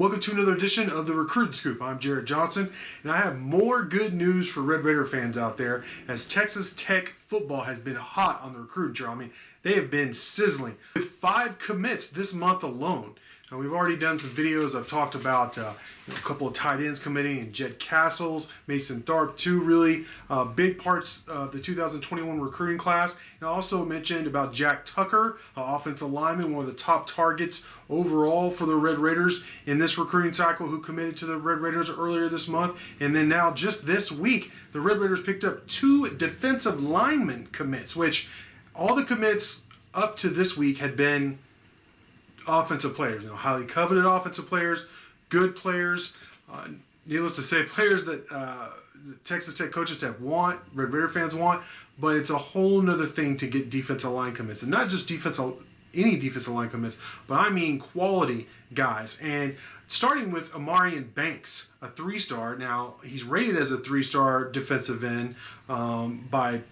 Welcome to another edition of the Recruiting Scoop. I'm Jarret Johnson, and I have more good news for Red Raider fans out there as Texas Tech football has been hot on the recruiting trail. I mean, they have been sizzling with 5 commits this month alone. Now, we've already done some videos. I've talked about a couple of tight ends committing, and Jed Castles, Mason Tharp, 2 really big parts of the 2021 recruiting class. And I also mentioned about Jack Tucker, offensive lineman, one of the top targets overall for the Red Raiders in this recruiting cycle, who committed to the Red Raiders earlier this month. And then now, just this week, the Red Raiders picked up 2 defensive lineman commits, which all the commits up to this week had been offensive players, highly coveted offensive players, good players, needless to say, players that the Texas Tech coaching staff want, Red Raider fans want, but it's a whole nother thing to get defensive line commits, and not just any defensive line commits, but I mean quality guys. And starting with Amarian Banks, a 3-star. Now, he's rated as a 3-star defensive end by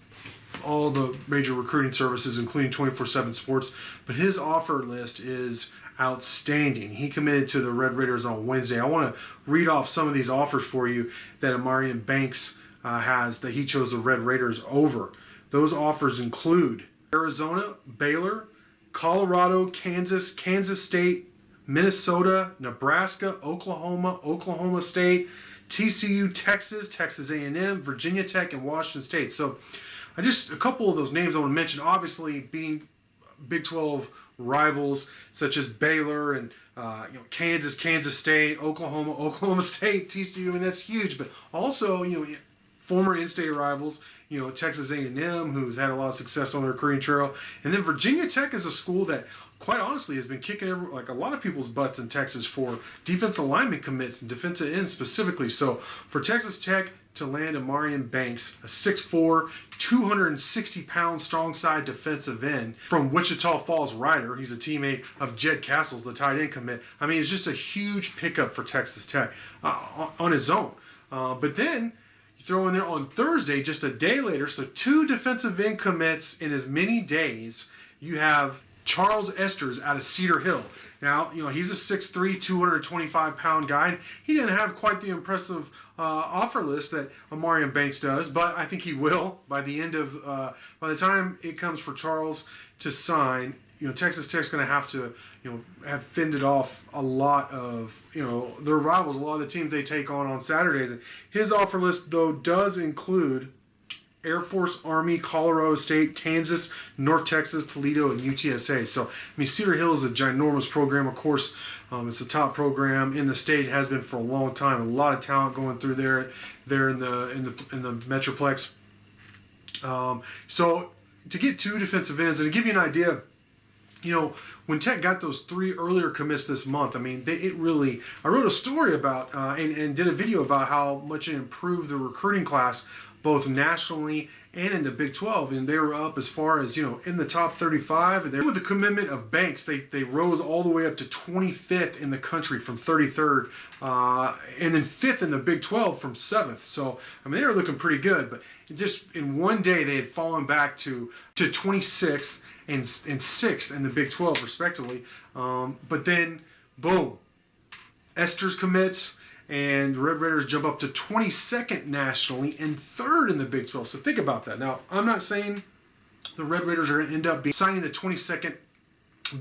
all the major recruiting services, including 24/7 Sports, but his offer list is outstanding. He committed to the Red Raiders on Wednesday. I want to read off some of these offers for you that Amarian Banks has, that he chose the Red Raiders over. Those offers include Arizona, Baylor, Colorado, Kansas, Kansas State, Minnesota, Nebraska, Oklahoma, Oklahoma State, TCU, Texas, Texas A&M, Virginia Tech, and Washington State. So just a couple of those names I want to mention, obviously being Big 12 rivals such as Baylor and Kansas, Kansas State, Oklahoma, Oklahoma State, TCU. I mean, that's huge. But also, former in-state rivals, Texas A&M, who's had a lot of success on the recruiting trail, and then Virginia Tech is a school that, quite honestly, has been kicking a lot of people's butts in Texas for defensive lineman commits and defensive ends specifically. So for Texas Tech to land Amarian Banks, a 6'4", 260-pound strong side defensive end from Wichita Falls Rider. He's a teammate of Jed Castles, the tight end commit. I mean, it's just a huge pickup for Texas Tech on its own. But then you throw in there on Thursday, just a day later, so 2 defensive end commits in as many days. You have Charles Esters out of Cedar Hill. Now, he's a 6'3", 225-pound guy. He didn't have quite the impressive offer list that Amarian Banks does, but I think he will by the end of by the time it comes for Charles to sign. Texas Tech's going to have to, have fended off a lot of, their rivals, a lot of the teams they take on Saturdays. His offer list, though, does include Air Force, Army, Colorado State, Kansas, North Texas, Toledo, and UTSA. So, Cedar Hill is a ginormous program. Of course, it's a top program in the state. It has been for a long time. A lot of talent going through there in the Metroplex. So, to get 2 defensive ends, and to give you an idea, when Tech got those 3 earlier commits this month, I wrote a story about and did a video about how much it improved the recruiting class, both nationally and in the Big 12, and they were up as far as, in the top 35. And with the commitment of Banks, they rose all the way up to 25th in the country from 33rd, and then 5th in the Big 12 from 7th. So, they were looking pretty good, but just in one day, they had fallen back to 26th and 6th in the Big 12, respectively. But then, boom, Esters commits, and the Red Raiders jump up to 22nd nationally and 3rd in the Big 12. So think about that. Now, I'm not saying the Red Raiders are going to end up signing the 22nd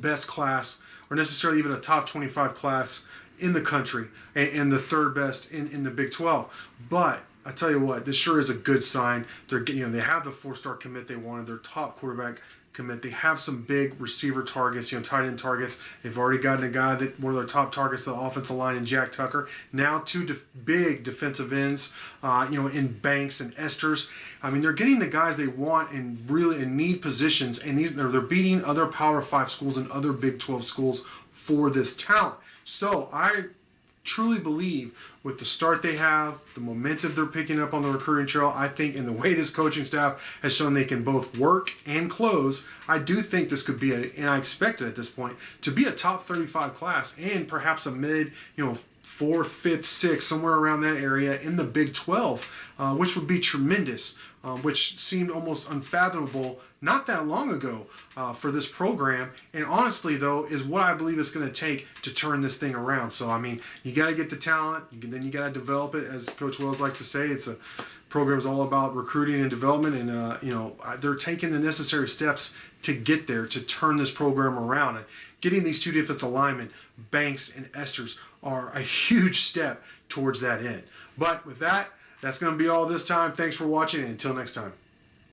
best class, or necessarily even a top 25 class in the country, and the 3rd best in the Big 12. But I tell you what, this sure is a good sign. They have the 4-star commit they wanted, their top quarterback commit. They have some big receiver targets, tight end targets. They've already gotten a guy that one of their top targets, the offensive line, in Jack Tucker. Now 2 big defensive ends, in Banks and Esters. They're getting the guys they want in need positions, and they're beating other Power 5 schools and other Big 12 schools for this talent. So I truly believe with the start they have, the momentum they're picking up on the recruiting trail, I think, and the way this coaching staff has shown they can both work and close, I do think this could be and I expect it at this point, to be a top 35 class and perhaps a mid, 4th, 5th, 6th, somewhere around that area in the Big 12, which would be tremendous, which seemed almost unfathomable not that long ago for this program. And honestly, though, is what I believe it's going to take to turn this thing around. So, I mean, you got to get the talent, then you got to develop it. As Coach Wells likes to say, it's a program is all about recruiting and development, and they're taking the necessary steps to get there, to turn this program around. And getting these two defensive linemen, Banks and Esters, are a huge step towards that end. But with that, that's going to be all this time. Thanks for watching, and until next time.